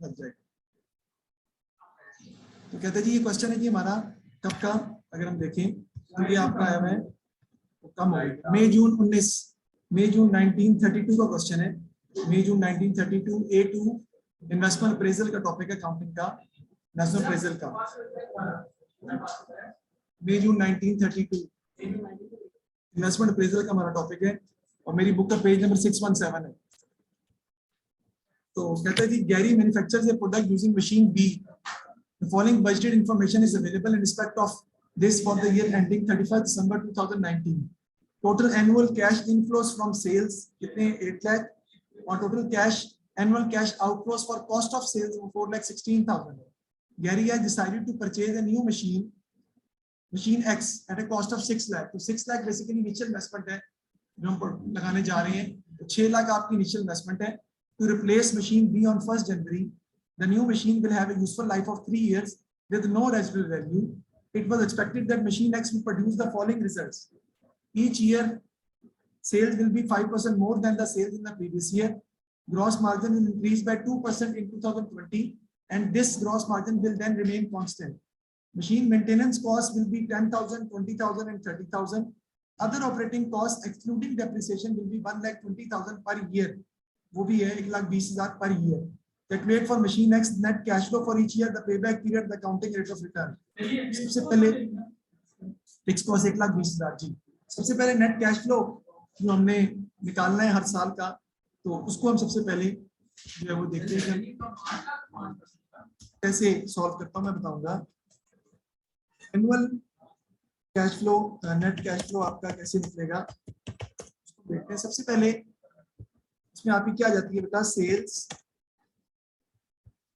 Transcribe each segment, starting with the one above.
लग जाएगा। तो कहते हैं जी ये क्वेश्चन है कि हमारा कब का, अगर हम देखें तो ये आपका आया हुआ है तो कम हो गया मई जून 1932 का क्वेश्चन है। मई जून 1932 A2 इन्वेस्टमेंट अप्रेजल का टॉपिक है, अकाउंटिंग का, नेशनल अप्रेजल का। मई जून 1932 इन्वेस्टमेंट अप्रेजल का हमारा टॉपिक है और मेरी बुक का पेज नंबर 617 है। तो कहते हैं जी Gary manufactures a product using machine B. The following budgeted information is available in respect of this for the year ending 31st December 2019. Total annual cash inflows from sales कितने 8 lakh और total cash annual cash outflows for cost of sales 4,16,000. Gary has decided to purchase a new machine X at a cost of 6 lakh. तो 6 lakh basically initial investment है जो हम लगाने जा रहे हैं, तो 6 लाख आपकी initial investment है। To replace machine B on 1st January. The new machine will have a useful life of 3 years with no residual value. It was expected that machine X will produce the following results. Each year, sales will be 5% more than the sales in the previous year. Gross margin will increase by 2% in 2020, and this gross margin will then remain constant. Machine maintenance costs will be 10,000, 20,000, and 30,000. Other operating costs, excluding depreciation, will be 1,20,000 per year. वो भी है 1,20,000 per year. Calculate for machine X net cash flow for each year, the payback period, the accounting rate of return. सबसे पहले fix cost 1,20,000 जी। सबसे पहले net cash flow जो हमने निकालना है हर साल का, तो उसको हम सबसे पहले जो है वो देखते हैं कैसे सॉल्व करता हूँ, मैं बताऊंगा। Annual cash flow, net cash flow आपका कैसे निकलेगा उसको देखते हैं। सबसे पहले इसमें आपकी क्या आ जाती है बेटा, सेल्स।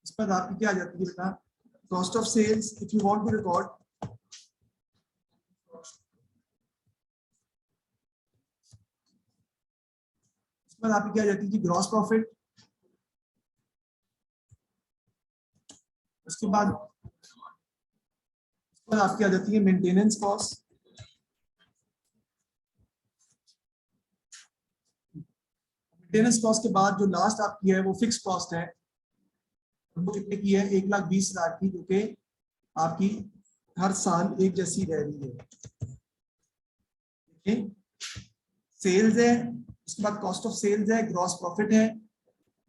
इस पर आपकी क्या आ जाती है बेटा, cost of sales. If you want to record इस पर आपकी क्या आ जाती है जी, ग्रॉस प्रॉफिट। उसके बाद इस पर आपकी आ जाती है मेंटेनेंस कॉस्ट। मेंटेनेंस कॉस्ट के बाद जो लास्ट आपकी है वो फिक्स कॉस्ट है, वो कितने की है, 1,20,000 की, जो कि आपकी हर साल एक जैसी रह रही है। सेल्स है, उसके बाद कॉस्ट ऑफ सेल्स है, ग्रॉस प्रॉफिट है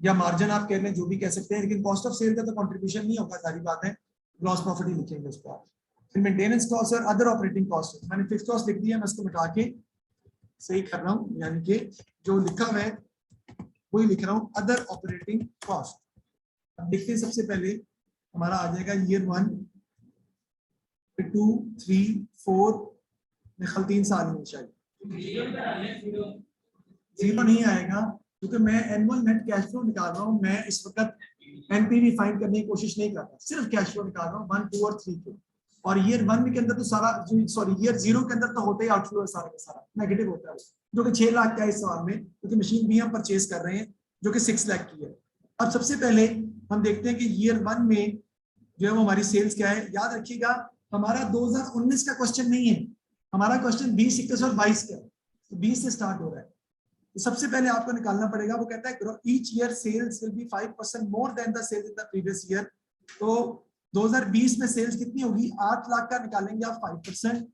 या मार्जिन आप कह लें, जो भी कह सकते हैं, लेकिन कॉस्ट ऑफ सेल का तो कंट्रीब्यूशन नहीं होगा, सारी बात है, ग्रॉस प्रॉफिट ही लिखेंगे उसको। फिर मेंटेनेंस कॉस्ट और अदर ऑपरेटिंग कॉस्ट। मैंने फिक्स कॉस्ट लिख दिया, मैं इसको मिटा के सही कर रहा हूँ, यानी कि जो लिखा हुआ है वही लिख रहा हूँ, अदर ऑपरेटिंग कॉस्ट। अब देखते हैं, सबसे पहले हमारा आ जाएगा ईयर 1, 2, 3, 4, निकल 3 साल में शायद 0 नहीं आएगा, क्योंकि मैं एनुअल नेट कैश फ्लो निकाल रहा हूँ। मैं इस वक्त एनपीवी फाइंड करने की कोशिश नहीं कर रहा, सिर्फ कैश फ्लो निकाल रहा हूँ 1, 2 और 3 के। और ईयर 1 के अंदर तो सारा, सॉरी ईयर 0 के अंदर तो होता ही आउटफ्लो है, सारा का सारा नेगेटिव होता है, जो कि 6 लाख का है इस साल में, क्योंकि मशीन भी हम परचेज कर रहे हैं जो कि 6 लाख की है। अब सबसे पहले हम देखते हैं कि ईयर 1 में जो है वो हमारी सेल्स क्या है। याद रखिएगा हमारा 2019 का क्वेश्चन नहीं है, हमारा क्वेश्चन 20, 21 और 22 का, तो 20 से स्टार्ट हो रहा है। तो सबसे पहले आपको निकालना पड़ेगा, वो कहता है each year sales will be 5% more than the sales in the previous year. तो 2020 में सेल्स कितनी होगी, 8 लाख का निकालेंगे आप 5%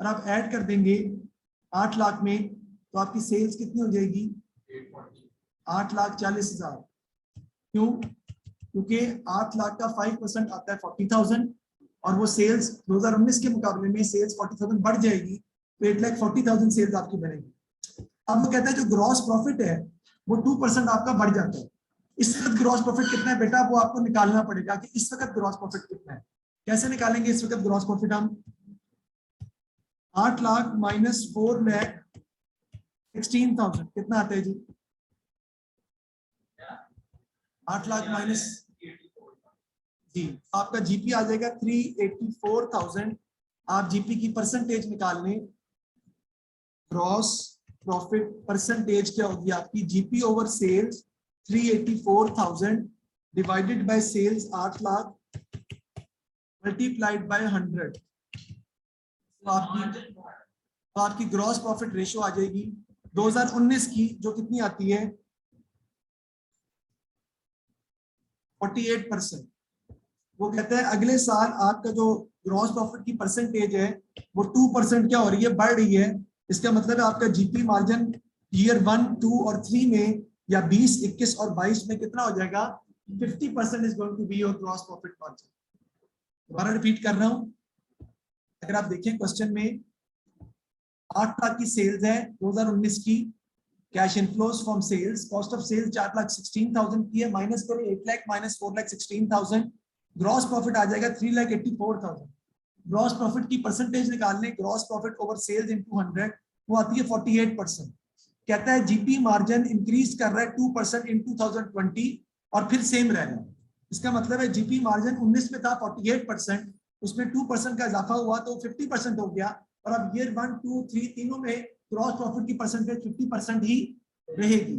और आप ऐड कर देंगे 8 लाख में, तो आपकी सेल्स कितनी हो जाएगी, 8,40,000। क्यों, क्योंकि 8 लाख का 5% आता है 40,000 और वो सेल्स 2019 के मुकाबले में सेल्स 40,000 बढ़ जाएगी, तो 8,40,000 सेल्स आपकी बनेगी। अब वो कहता है जो ग्रॉस प्रॉफिट है वो 2% आपका बढ़ जाता है। इस वक्त ग्रॉस प्रॉफिट कितना है बेटा, वो आपको निकालना पड़ेगा कि इस वक्त ग्रॉस प्रॉफिट कितना है। कैसे निकालेंगे इस वक्त ग्रॉस प्रॉफिट हम, 8 लाख माइनस 4,16,000 कितना आता है जी, 8 लाख माइनस जी, आपका जीपी आ जाएगा 384,000। आप जीपी की परसेंटेज निकाल लें, ग्रॉस प्रॉफिट परसेंटेज क्या होगी आपकी, GP over sales 384,000 divided by sales 8 lakh multiplied by 100। तो आपकी ग्रॉस प्रॉफिट रेशियो आ जाएगी 2019 की, जो कितनी आती है 48%। वो कहता है अगले साल आपका जो ग्रॉस प्रॉफिट की परसेंटेज है वो 2% क्या हो रही है, बढ़ रही है। इसका मतलब है आपका जीपी मार्जिन ईयर 1, 2 और 3 में या 20, 21 और 22 में कितना हो जाएगा, 50% is going to be your gross profit margin. दोबारा रिपीट कर रहा हूं, अगर आप देखें क्वेश्चन में 8 लाख की सेल्स है 2019 की, cash inflows from sales, cost of sales 4,16,000 की है, माइनस करें 8 लाख माइनस 4,16,000, ग्रॉस प्रॉफिट आ जाएगा 3,84,000। ग्रॉस प्रॉफिट की परसेंटेज निकालने, gross profit over sales into 100, वो आती है 48%। कहता है जीपी मार्जिन इंक्रीज कर रहा है 2% इन 2020 और फिर सेम रह रहा है। इसका मतलब है जीपी मार्जिन 19 में था 48%, उसमें 2% का इजाफा हुआ तो 50% हो गया, और अब ईयर 1, 2, 3 तीनों में ग्रॉस प्रॉफिट की परसेंटेज 50% ही रहेगी।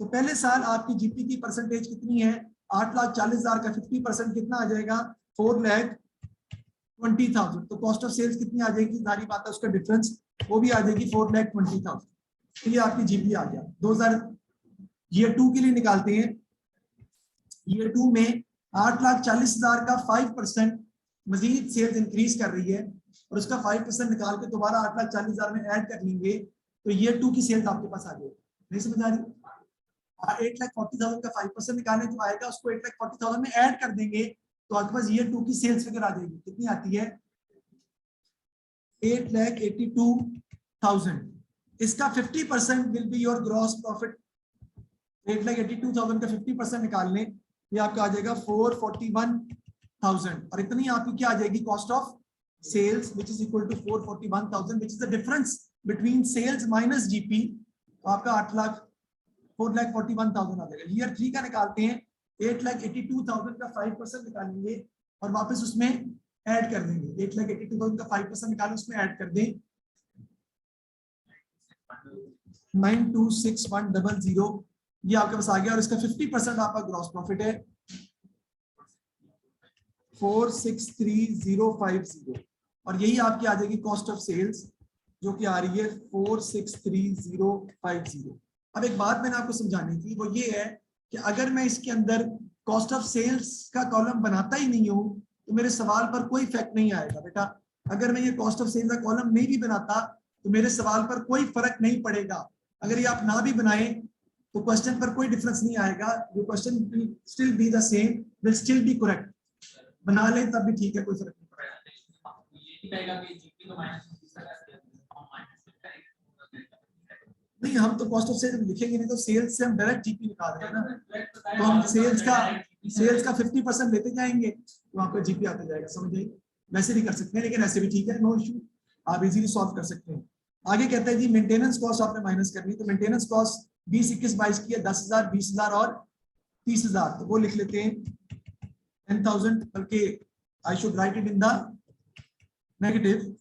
तो पहले साल आपकी जीपी की परसेंटेज कितनी है, 8,40,000 का 50% कितना आ जाएगा, 4,20,000। तो कॉस्ट ऑफ सेल्स कितनी आ जाएगी, सारी बात है उसका डिफरेंस, वो भी आ जाएगी 4,20,000। तो ये आपकी जीपी आ गया। 2000 ईयर 2 के लिए निकालते हैं। ईयर 2 में 8,40,000 का 5% मजीद सेल्स इंक्रीज कर रही है, और उसका 5% निकाल के दोबारा 8,40,000 में ऐड कर लेंगे, तो ईयर 2 की सेल्स आपके पास आ जाएगी। नहीं समझ आ रही, 8,40,000 का 5% निकालने जो आएगा उसको 8,40,000 में ऐड कर देंगे, तो आपके पास ईयर 2 की सेल्स फिगर आ जाएगी। कितनी आती है, 8,82,000। इसका 50% will be your gross profit. 8,82,000 का 50% निकाल लें, ये आपका आ जाएगा 441,000, और इतनी आपकी क्या आ जाएगी, cost of sales which is equal to 441,000, which is the difference between sales minus GP. तो आपका 4,41,000 आ जाएगा। ईयर 3 का निकालते हैं, 8,82,000 का 5% निकालेंगे और वापस उसमें ऐड कर देंगे। 8,82,000 का 5% निकालें, उसमें ऐड कर दें 926100, ये आपके पास आ गया, और इसका 50% आपका ग्रॉस प्रॉफिट है 463,050, और यही आपकी आ जाएगी कॉस्ट ऑफ सेल्स जो कि आ रही है 463,050। अब एक बात मैंने आपको समझानी थी, वो ये है कि अगर मैं इसके अंदर कॉस्ट ऑफ सेल्स का कॉलम बनाता ही नहीं हूं तो मेरे सवाल पर कोई इफेक्ट नहीं आएगा बेटा। अगर मैं ये कॉस्ट ऑफ सेल्स का कॉलम नहीं भी बनाता तो मेरे सवाल पर कोई फर्क नहीं पड़ेगा। अगर ये आप ना भी बनाएं तो क्वेश्चन पर कोई डिफरेंस नहीं आएगा, जो question will still be the same, will still be correct. बना लें तब भी ठीक है, कोई फर्क नहीं पड़ेगा। नहीं, हम तो कॉस्ट ऑफ सेल्स लिखेंगे नहीं, तो सेल्स से हम डायरेक्ट जीपी निकाल रहे हैं ना, तो हम सेल्स का 50% लेते जाएंगे तो आपका जीपी आता जाएगा। समझ आइए, वैसे भी कर सकते हैं, लेकिन ऐसे भी ठीक है, नो इशू, आप इजीली सॉल्व कर सकते हैं। आगे कहता है जी मेंटेनेंस कॉस्ट आपने माइनस करनी, तो मेंटेनेंस कॉस्ट 20, 21, 22 की है 10,000, 20,000 और 30,000, तो वो लिख लेते हैं 10,000, बल्कि I should write it in the negative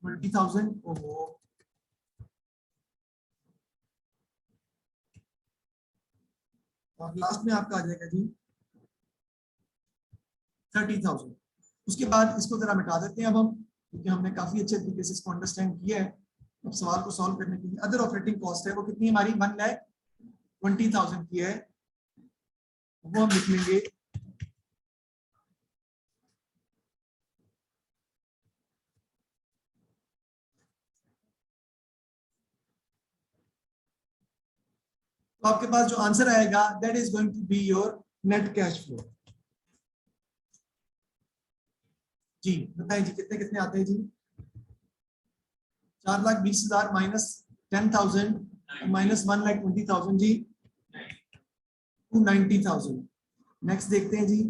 20,000। और लास्ट में आपका आ जाएगा जी 30,000। उसके बाद इसको जरा मिटा देते हैं अब हम, क्योंकि हमने काफी अच्छे तरीके से इसको अंडरस्टैंड किया है। अब सवाल को सॉल्व करने के लिए अदर ऑपरेटिंग कॉस्ट है, वो कितनी हमारी 1,20,000 की है, वो हम लिख लेंगे तो आपके पास जो आंसर आएगा that is going to be your net cash flow. जी बताएं जी, कितने कितने आते हैं जी, 4,20,000 माइनस 10,000 माइनस 1,20,000 जी 290,000। नेक्स्ट देखते हैं जी,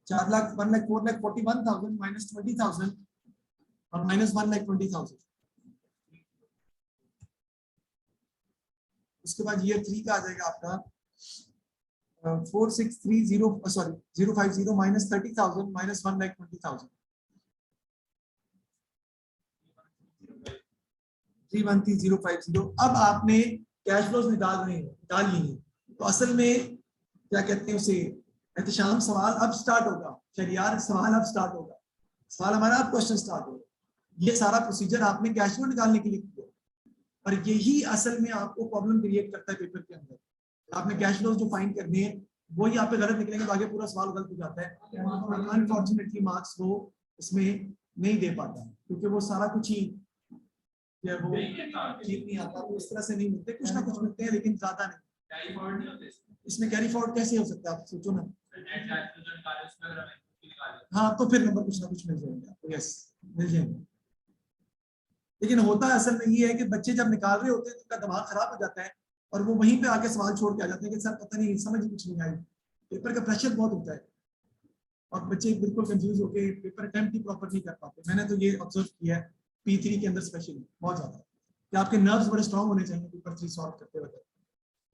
4,41,41,000 माइनस 20,000 और माइनस 1,20,000। उसके बाद ईयर 3 का आ जाएगा आपका 4,630 माइनस 30,000 माइनस 1,20,000 3,13,050। अब आपने कैश फ्लोज निकाल लिए, तो असल में क्या कहते हैं उसे, एहतशाम सवाल अब स्टार्ट होगा। शरियार सवाल अब स्टार्ट होगा, सवाल हमारा अब क्वेश्चन स्टार्ट होगा। ये सारा प्रोसीजर आपने कैश फ्लो निकालने के लिए किया। और यही असल में आपको प्रॉब्लम क्रिएट करता है पेपर के अंदर। आपने कैश फ्लोज जो फाइंड करने हैं वो ही आप पे गलत निकलेंगे तो आगे पूरा सवाल गलत हो जाता है। अनफॉर्चुनेटली मार्क्स वो इसमें नहीं दे पाता क्योंकि वो सारा कुछ ही वो ठीक नहीं आता, तो इस तरह से नहीं मिलते, कुछ ना कुछ मिलते हैं लेकिन ज्यादा नहीं। इसमें कैरी फॉरवर्ड कैसे हो सकता है आप सोचो ना। हाँ तो फिर नंबर कुछ ना कुछ मिल जाएंगे आपको, यस मिल जाएंगे। लेकिन होता असल में ये है कि बच्चे जब निकाल रहे होते हैं तो उनका दिमाग खराब हो जाता है और वो वहीं पे आके सवाल छोड़ के आ जाते हैं कि सर पता नहीं समझ कुछ नहीं आई। पेपर का प्रेशर बहुत होता है और बच्चे बिल्कुल कंफ्यूज होके पेपर अटेम्प्ट ही प्रॉपर नहीं कर पाते। मैंने तो ये ऑब्जर्व किया है P3 के अंदर स्पेशली बहुत ज्यादा कि आपके नर्व्स बड़े स्ट्रांग होने चाहिए पेपर 3 सॉल्व करते वक्त,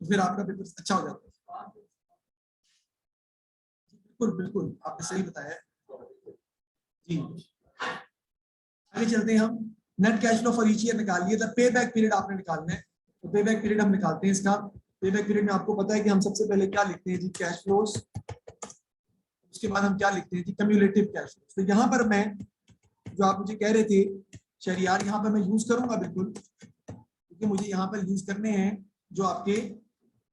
तो फिर आपका पेपर अच्छा हो जाता है। बिल्कुल बिल्कुल आपने सही बताया जी। आगे चलते हैं हम। Net cash flow for each year निकाल लिया था, पे बैक पीरियड आपने निकालना है तो पे बैक पीरियड हम निकालते हैं इसका। पे बैक पीरियड में आपको पता है कि हम सबसे पहले क्या लिखते हैं जी, कैश फ्लोज, उसके बाद हम क्या लिखते हैं जी, कम्युलेटिव कैश फ्लोज। तो यहाँ पर मैं जो आप मुझे कह रहे थे शहरियार, यहाँ पर मैं यूज करूंगा बिल्कुल, क्योंकि मुझे यहाँ पर यूज करने हैं जो आपके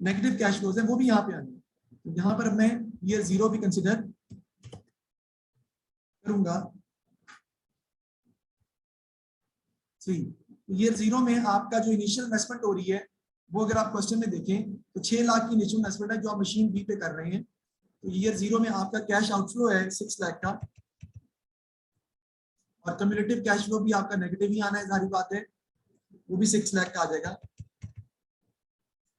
नेगेटिव कैश फ्लोज हैं वो भी यहाँ पे आने हैं। तो यहाँ पर मैं ईयर 0 भी कंसिडर करूंगा। ईयर 0 में आपका जो इनिशियल इन्वेस्टमेंट हो रही है वो अगर आप क्वेश्चन में देखें तो 6 लाख की इनिशियल इन्वेस्टमेंट है जो आप मशीन बी पे कर रहे हैं। तो ईयर 0 में आपका कैश आउटफ्लो है 6 लाख का और कम्युलेटिव कैश फ्लो भी आपका नेगेटिव ही आना है, सारी बात है, वो भी 6 लाख का आ जाएगा।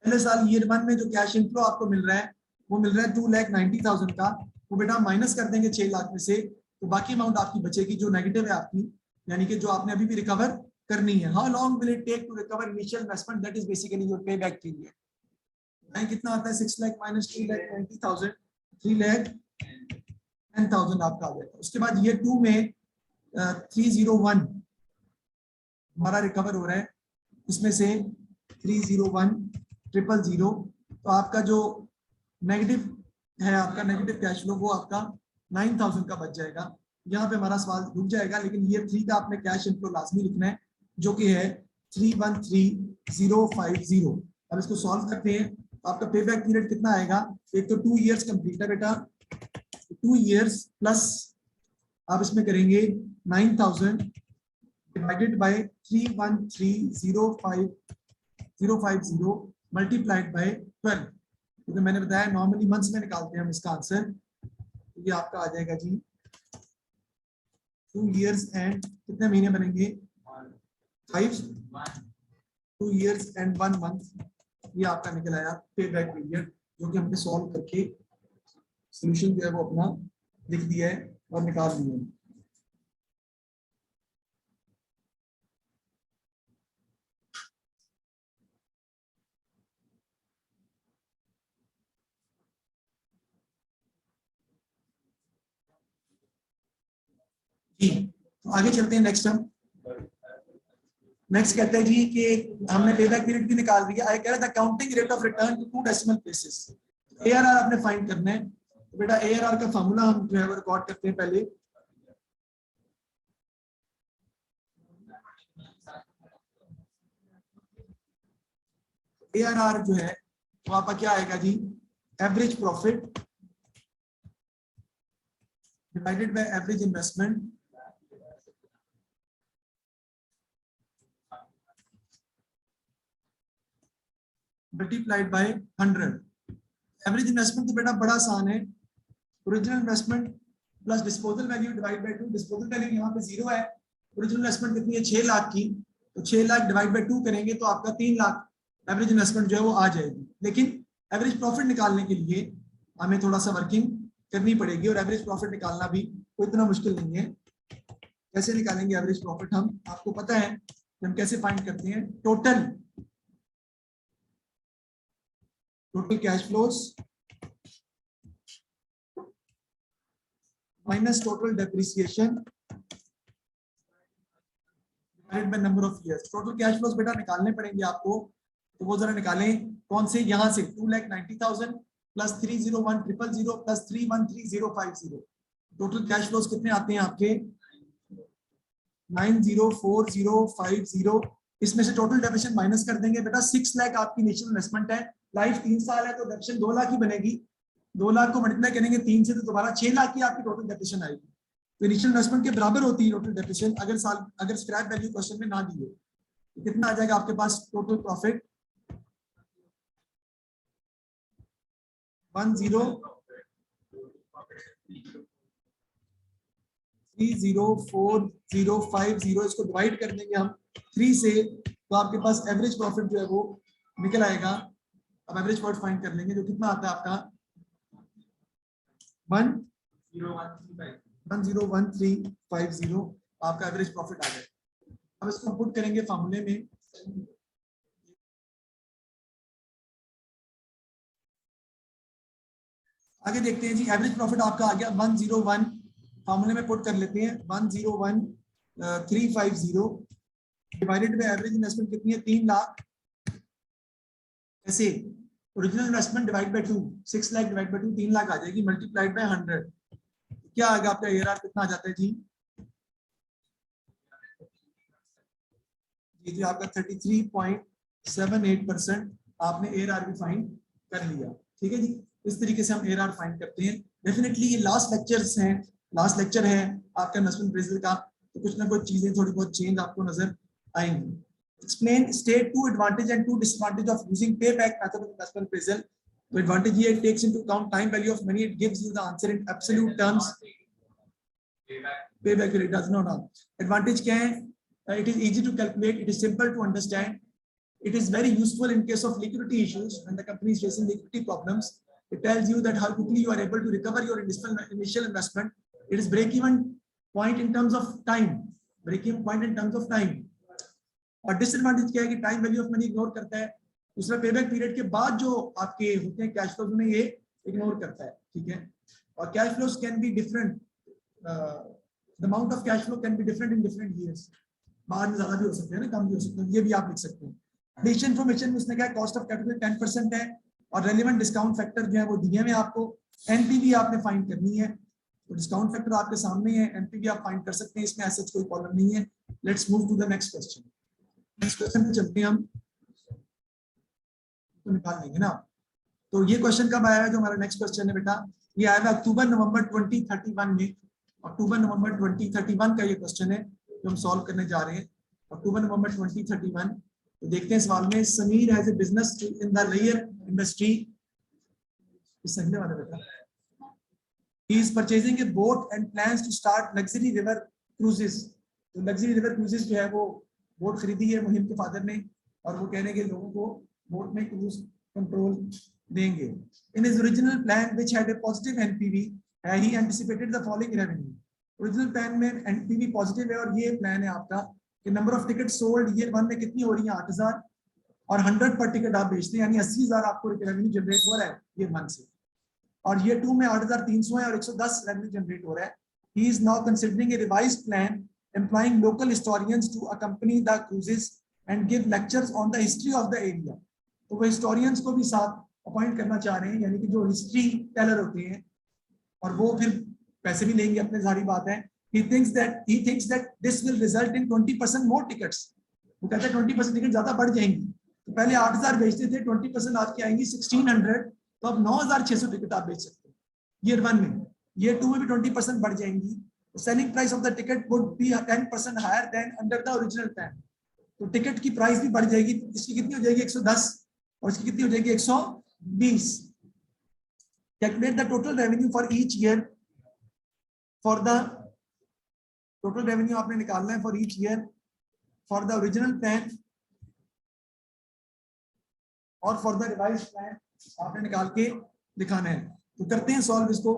पहले साल ईयर 1 में जो कैश इनफ्लो आपको मिल रहा है वो मिल रहा है 2,90,000 का, वो बेटा माइनस कर देंगे 6 लाख में से, तो बाकी अमाउंट आपकी बचेगी जो नेगेटिव है आपकी, यानी कि जो आपने अभी भी रिकवर करनी है। How long will it take to recover initial investment, that is basically your payback period. कितना आता है 6 लाख माइनस 2,90,000, 3,10,000 आपका आ जाएगा। उसके बाद ईयर 2 में 301 हमारा रिकवर हो रहा है, उसमें से 301,000, तो आपका जो नेगेटिव है आपका नेगेटिव कैश फ्लो वो आपका 9,000 का बच जाएगा। यहाँ पे हमारा सवाल रुक जाएगा, लेकिन ईयर 3 का आपने कैश इनफ्लो लाजमी लिखना है जो कि है 313,050। अब इसको सॉल्व करते हैं तो आपका पे बैक पीरियड कितना आएगा, एक तो 2 इयर्स कंप्लीट है बेटा, 2 इयर्स प्लस आप इसमें करेंगे 9,000 डिवाइडेड बाय 313,050 मल्टीप्लाइड बाय 12, क्योंकि मैंने बताया नॉर्मली मंथ्स में निकालते हैं हम इसका आंसर, तो ये आपका आ जाएगा जी 2 इयर्स एंड कितने महीने बनेंगे 5, 2 इयर्स एंड 1 मंथ, ये आपका निकल आया पे बैक पीरियड, जो कि हमने सॉल्व करके सॉल्यूशन जो है वो अपना लिख दिया है और निकाल दिया है। जी तो आगे चलते हैं नेक्स्ट हम। नेक्स्ट कहते हैं जी कि हमने पे बैक पीरियड भी निकाल दिया। आई कह रहा था counting rate of return to 2 decimal places, ARR आपने फाइंड करना है। तो बेटा एआरआर का फार्मूला हम जो है वो रिकॉर्ड करते हैं पहले। एआरआर जो है वो आपका क्या आएगा जी, average profit divided by average investment multiplied by 100। Average investment तो बेटा बड़ा आसान है, original investment plus disposal value divide by 2। Disposal value यहाँ पे 0 है, ओरिजिनल इन्वेस्टमेंट कितनी है 6 लाख की, तो 6 लाख डिवाइड बाय 2 करेंगे तो आपका 3 लाख एवरेज इन्वेस्टमेंट जो है वो आ जाएगी। लेकिन एवरेज प्रॉफिट निकालने के लिए हमें थोड़ा सा वर्किंग करनी पड़ेगी, और एवरेज प्रॉफिट निकालना भी कोई इतना मुश्किल नहीं है। कैसे निकालेंगे एवरेज प्रॉफिट, हम आपको पता है कि हम कैसे फाइंड करते हैं, total cash flows minus total depreciation divided by number of years. Total cash flows बेटा निकालने पड़ेंगे आपको, तो वो जरा निकालें। कौन से, यहां से 2,90,000 plus 301,000 plus 313,050। Total cash flows कितने आते हैं आपके 90,4050 इसमें से टोटल डेप्रिसिएशन माइनस कर देंगे बेटा। 6 लाख आपकी इनिशियल इन्वेस्टमेंट है, लाइफ 3 साल है, तो डेप्रिसिएशन 2 लाख ही बनेगी। 2 लाख को मल्टीप्लाई करेंगे 3 से तो दोबारा 6 लाख की आपकी टोटल डेप्रिसिएशन आएगी। तो इनिशियल इन्वेस्टमेंट के बराबर होती है टोटल डेप्रिसिएशन अगर स्क्रैप वैल्यू क्वेश्चन में ना दी हो। तो कितना आ जाएगा आपके पास टोटल प्रॉफिट? 10304050, इसको डिवाइड कर देंगे हम 3 से, तो आपके पास एवरेज प्रॉफिट जो है वो निकल आएगा। अब एवरेज प्रॉफिट फाइंड कर लेंगे, जो कितना आता है आपका 101350 आपका एवरेज प्रॉफिट आ जाएगा। अब इसको पुट करेंगे फार्मूले में। आगे देखते हैं जी, एवरेज प्रॉफिट आपका आ गया 101, फार्मूले में पुट कर लेते हैं 101350 डिवाइडेड बाय एवरेज इन्वेस्टमेंट कितनी है 3 लाख। ऐसे original investment divide by 2, 6 lakh divide by 2 3 lakh आ जाएगी, मल्टीप्लाइड बाय 100 क्या आएगा आपका एआरआर कितना आ जाता है जी? जी आपका 33.78% आपने एआरआर भी फाइंड कर लिया। ठीक है जी, इस तरीके से हम एआरआर फाइंड करते हैं। डेफिनेटली ये लास्ट लेक्चर है आपका इन्वेस्टमेंट अप्रेजल का, तो कुछ ना कुछ चीजें थोड़ी बहुत चेंज आपको नजर आएंगी। Explain, state 2 advantage and 2 disadvantage of using payback method of investment appraisal. The advantage here, it takes into account time value of money. It gives you the answer in absolute terms. Payback period does not have. Advantage क्या है? It is easy to calculate. It is simple to understand. It is very useful in case of liquidity issues when the company is facing liquidity problems. It tells you that how quickly you are able to recover your initial investment. It is break-even point in terms of time. Break-even point in terms of time. और disadvantage क्या है कि time value of money ignore करता है। दूसरा, payback period के बाद जो आपके होते हैं कैश फ्लोज में ये इग्नोर करता है। ठीक है, और cash flows can be different, the amount of cash flow can be different in different years. बाद में ज्यादा भी हो सकते हैं ना, कम भी हो सकते हैं, ये भी आप लिख सकते हैं। एडिशनल इन्फॉर्मेशन में उसने कहा कॉस्ट ऑफ कैपिटल 10% है और रेलेवेंट डिस्काउंट फैक्टर जो है वो दिए में आपको। एनपीवी आपने फाइंड करनी है, तो डिस्काउंट फैक्टर आपके सामने है, एनपीवी आप फाइंड कर सकते हैं, इसमें ऐसा कोई प्रॉब्लम नहीं है। Let's move to the next question. Next question पे चलते हैं हम, तो निकाल लेंगे ना। तो ये क्वेश्चन कब आया है? जो हमारा नेक्स्ट क्वेश्चन है बेटा, ये आया है अक्टूबर-नवंबर 2031 में। अक्टूबर-नवंबर 2031 का ये क्वेश्चन है जो हम सॉल्व करने जा रहे हैं। अक्टूबर-नवंबर 2031। तो देखते हैं सवाल में, Sameer has a business in the rare industry, समझने वाला बेटा, he is purchasing a boat and plans to start luxury river cruises. तो लग्जरी रिवर क्रूजेस जो है वो बोट खरीदी है मुहिम के फादर ने, और वो कहने के लोगों को बोट में क्रूज कंट्रोल देंगे। In his original plan which had a positive NPV, he anticipated the following revenue. Original plan में एनपीवी पॉजिटिव है और ये प्लान है आपका कि number of ticket sold year 1 में कितनी हो रही है 8000, और 100 पर टिकट आप बेचते हैं, यानी 80,000 आपको रेवेन्यू जनरेट हो रहा है ईयर 1 से, और ईयर 2 में 8,300 है और 110 रेवेन्यू जनरेट हो रहा है। He is now considering A revised plan employing local historians to accompany the cruises and give lectures on the history of the area. तो वो historians को भी साथ अपॉइंट करना चाह रहे हैं, यानी कि जो हिस्ट्री टेलर होते हैं, और वो फिर पैसे भी लेंगे अपने, सारी बात है। he thinks that this will result in 20% more tickets. वो कहते हैं 20% टिकट ज्यादा बढ़ जाएंगी। तो पहले 8,000 बेचते थे, 20% आपकी आएंगी 1,600, तो अब 9,600 टिकट आप बेच सकते हैं ईयर 1 में। ईयर 2 में भी 20% बढ़ जाएंगी। Selling price of the ticket would be 10% higher than under the original plan. तो टिकट की प्राइस भी बढ़ जाएगी, इसकी कितनी हो जाएगी 110 और इसकी कितनी हो जाएगी 120। Calculate the total revenue for each year. For the total revenue आपने निकालना है for each year for the original plan और फॉर द रिवाइज्ड प्लान आपने निकाल के दिखाना है। तो करते हैं सॉल्व इसको।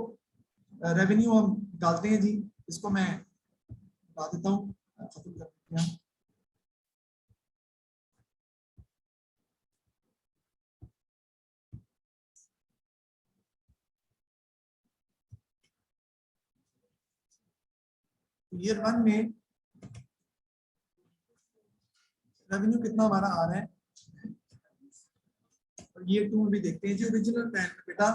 रेवेन्यू हम निकालते हैं जी, इसको मैं बता देता हूँ। ईयर 1 में रेवेन्यू कितना हमारा आ रहा है, और ईयर 2 में भी देखते हैं जी। ओरिजिनल प्लान में बेटा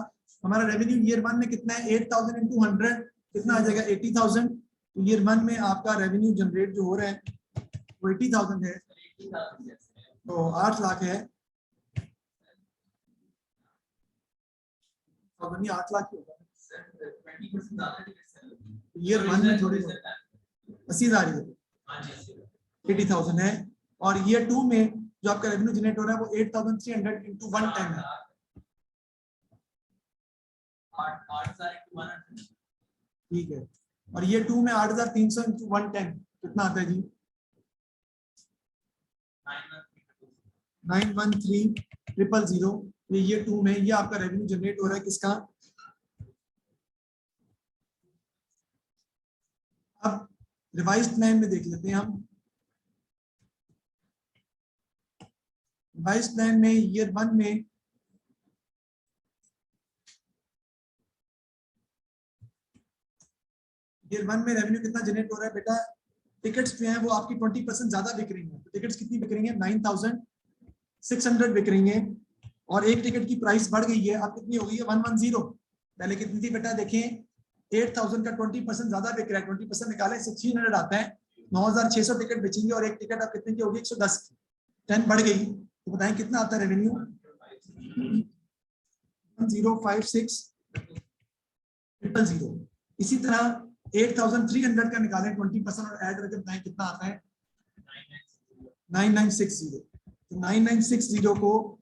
हमारा रेवेन्यू ईयर 1 में कितना है, 8,000 into 100 कितना आ जाएगा 80,000। तो ईयर 1 में आपका रेवेन्यू जनरेट जो हो रहा है वो 80,000 है। तो 8 लाख है, 8 लाख ही होगा ईयर 1 में, थोड़ी 80,000 है, 80,000 है। और ईयर 2 में जो आपका रेवेन्यू जनरेट हो रहा है वो 8,300 इंटू 110 है। ठीक है, और ये 2 में 8,300 इंटू 110 कितना आता है जी? 913,000। ये 2 में ये आपका रेवेन्यू जनरेट हो रहा है किसका? अब रिवाइज्ड प्लान में देख लेते हैं हम। रिवाइज्ड प्लान में ईयर 1 में ईयर 1 में रेवेन्यू कितना जनरेट हो रहा है बेटा? टिकट्स जो हैं वो आपकी 20% ज्यादा बिक रही हैं। टिकट्स कितनी बिक रही हैं? 9,600 बिक रही हैं, और एक टिकट की प्राइस बढ़ गई है, अब कितनी हो गई है? 110। पहले कितनी थी बेटा? देखें 8,000 का 20% ज्यादा बिक रहा है, 20% निकाले 1600 आता है, 9,600 टिकट बेचेंगे, और एक टिकट अब कितने की होगी? 110 की, 10 बढ़ गई, तो बताएं कितना आता है रेवेन्यू? 1056,000। इसी तरह 8,300 का निकालें 20% और ऐड करके बताएं कितना आता है? 9,960। तो 9,960 को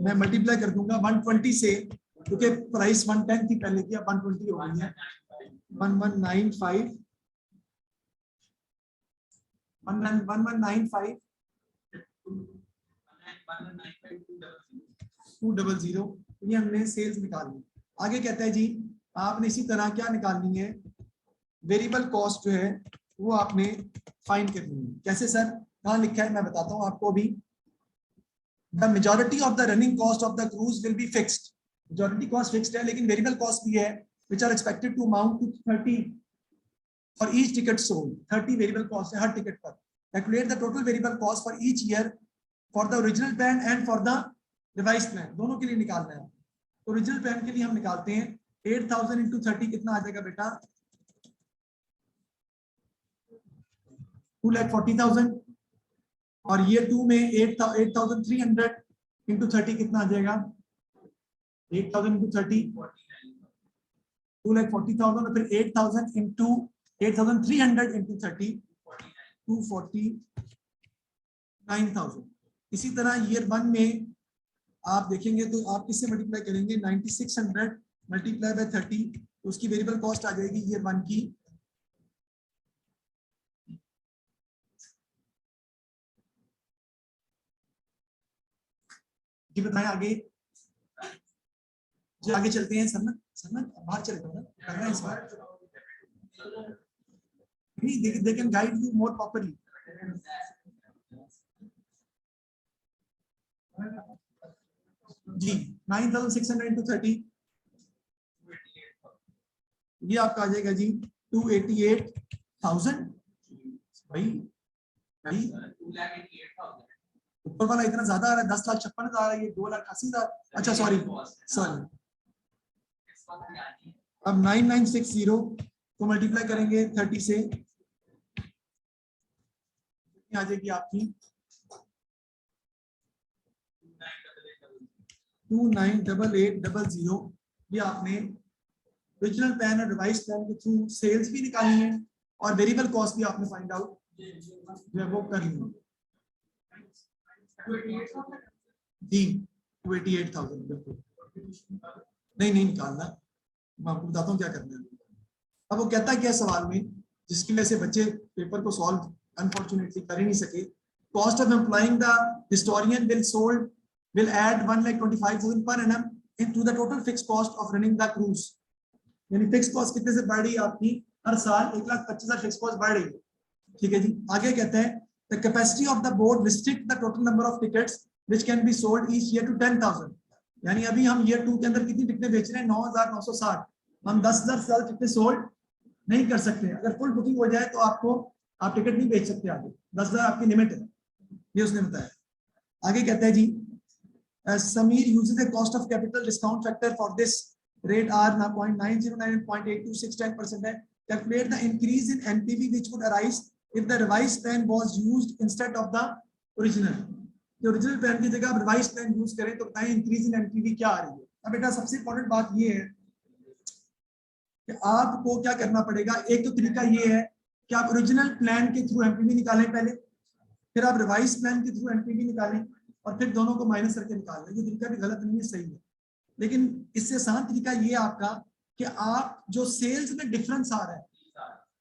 मैं मल्टीप्लाई कर दूंगा 120 से, क्योंकि प्राइस 110 थी पहले की, अब 120 हो गई है। 1195 200, ये हमने सेल्स निकाल ली। आगे कहता है जी आपने इसी तरह क्या निकालनी है? वेरिएबल कॉस्ट जो है वो आपने फाइंड करनी है। कैसे सर? कहाँ लिखा है मैं बताता हूँ आपको अभी। The majority of the running cost of the cruise will be fixed. Majority cost fixed है, लेकिन वेरिएबल कॉस्ट भी है, which are expected to amount to 30 for each ticket sold। 30 variable cost है हर टिकट पर। Calculate the total variable cost for each year for the original plan and for the revised plan। दोनों के लिए निकालना है। Original plan के लिए हम निकालते हैं 8,000 इंटू 30 कितना आ जाएगा बेटा? 2,40,000। और ये 2 में 8,300 इंटू 30 कितना आ जाएगा? 8,000 इंटू 30 2,40,000, और फिर 8,000 इंटू 8,300 इंटू 30 249,000। इसी तरह ईयर 1 में आप देखेंगे तो आप किससे मल्टीप्लाई करेंगे? 9,600 मल्टीप्लाई बाय 30, तो उसकी वेरिएबल कॉस्ट आ जाएगी ईयर 1 की जी। बताएं आगे, जो आगे चलते हैं। सरना बाहर चले जाओ ना, करना है इस बार नहीं, they can guide you more properly. जी 9,600 इंटू 30 ये आपका आ जाएगा जी 288,000। भाई ऊपर वाला इतना ज्यादा आ रहा है, 10,56,000 आ रहा है, ये 2,80,000। अच्छा सॉरी अब 9,960 को मल्टीप्लाई करेंगे 30 से, आ जाएगी आपकी 298800। ये आपने ओरिजिनल प्लान और रिवाइज प्लान के थ्रू सेल्स भी निकाली है, और वेरिएबल कॉस्ट भी आपने फाइंड आउट जो है वो कर ली जी। 288,000 बिल्कुल नहीं निकालना, मैं आपको बताता हूँ क्या करना है। अब वो कहता क्या सवाल में, जिसकी वजह से बच्चे पेपर को सॉल्व अनफॉर्चुनेटली कर ही नहीं सके। Cost of employing the historian will add 1,25,000 per annum into the total fixed cost of running the cruise। यानी फिक्स कॉस्ट कितने से बढ़ रही है आपकी? हर साल 1,25,000 फिक्स कॉस्ट बढ़ रही है। ठीक है जी। आगे कहते हैं the capacity of the board restrict the total number of tickets which can be sold each year to 10,000। यानी अभी हम ईयर 2 के अंदर कितनी टिकटें बेच रहे हैं? 9,960। हम 10,000 से ज्यादा टिकटें सोल्ड नहीं कर सकते। अगर फुल बुकिंग हो जाए तो आप टिकट नहीं बेच सकते आगे, 10,000 आपकी लिमिट है, ये उसने बताया। आगे कहते हैं जी Sameer uses a cost of capital discount factor for this rate are now 0.909 and 0.826 10% है। Calculate the increase in NPV which would arise if the revised plan was used instead of the original, तो original plan की जगह आप revise plan use करें तो बताएं increase in NPV क्या आ रही है। अब बेटा सबसे इंपॉर्टेंट बात ये है कि आपको क्या करना पड़ेगा। एक तो तरीका ये है कि आप ओरिजिनल प्लान के थ्रू एनपीवी निकालें पहले, फिर आप रिवाइज प्लान के थ्रू एनपीवी निकालें और फिर दोनों को माइनस करके निकाल लें। ये तरीका भी गलत नहीं है, सही है, लेकिन इससे आसान तरीका ये है आपका कि आप जो सेल्स में डिफरेंस आ रहा है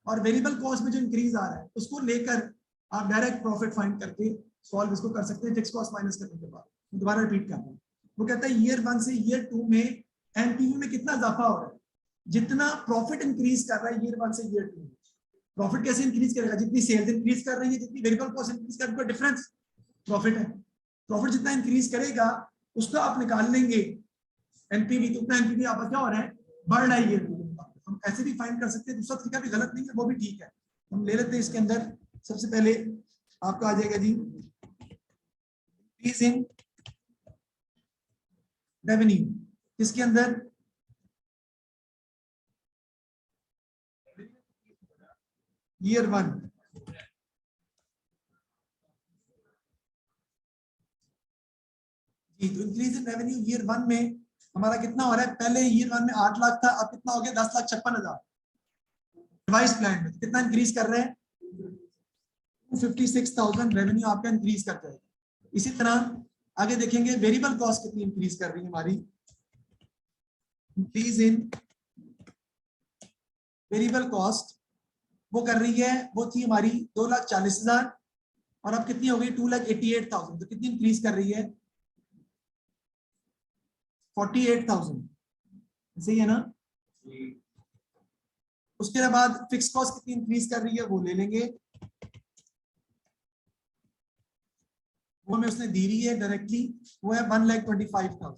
और वेरिएबल कॉस्ट में जो इंक्रीज आ रहा है उसको लेकर आप डायरेक्ट प्रॉफिट फाइंड करके सॉल्व इसको कर सकते हैं फिक्स कॉस्ट माइनस करने के बाद। दोबारा रिपीट करना है, वो कहता है ईयर 1 से ईयर 2 में एनपीवी में कितना इजाफा हो रहा है। जितना प्रॉफिट इंक्रीज कर रहा है ईयर 1 से ईयर 2 में, प्रॉफिट कैसे इंक्रीज करेगा, जितनी सेल्स इंक्रीज कर रही है, जितनी वेरिएबल कॉस्ट इंक्रीज कर रही है, डिफरेंस प्रॉफिट है। प्रॉफिट जितना इंक्रीज करेगा उसका आप निकाल लेंगे एनपीवी, तो उतना एनपीवी आपका क्या हो रहा है, बढ़ रहा है ईयर 2 में। हम ऐसे भी फाइंड कर सकते हैं, दूसरा तरीका भी गलत नहीं है, वो भी ठीक है। हम ले लेते हैं इसके अंदर सबसे पहले आपका आ जाएगा जी इंक्रीज इन रेवेन्यू, इसके अंदर ईयर 1 जी, तो इंक्रीज इन रेवेन्यू ईयर 1 में हमारा कितना हो रहा है, पहले ईयर 1 में 8 लाख था, अब कितना हो गया 10,56,000। रिवाइज प्लान में कितना इंक्रीज कर रहे हैं, 256,000 रेवेन्यू आपका इंक्रीज कर जाएगा। इसी तरह आगे देखेंगे वेरिएबल कॉस्ट कितनी इंक्रीज कर रही है हमारी, इंक्रीज इन वेरिएबल कॉस्ट वो कर रही है, वो थी हमारी 2,40,000 और अब कितनी हो गई 2,88,000, तो कितनी इंक्रीज कर रही है 48,000, सही है ना। उसके बाद फिक्स कॉस्ट कितनी इंक्रीज कर रही है वो ले लेंगे, वो हमें उसने दी रही है डायरेक्टली, वो है 1,25,000।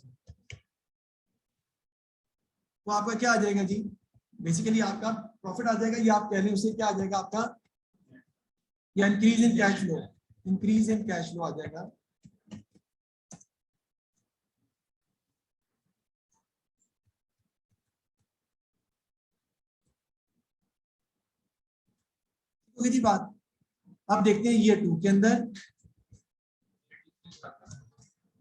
तो आपका क्या आ जाएगा जी, बेसिकली आपका प्रॉफिट आ जाएगा, या आप कह लें उसे क्या आ जाएगा आपका, या increase in cash flow, increase in cash flow आ जाएगा। तो ये बात अब देखते हैं ईयर 2 के अंदर।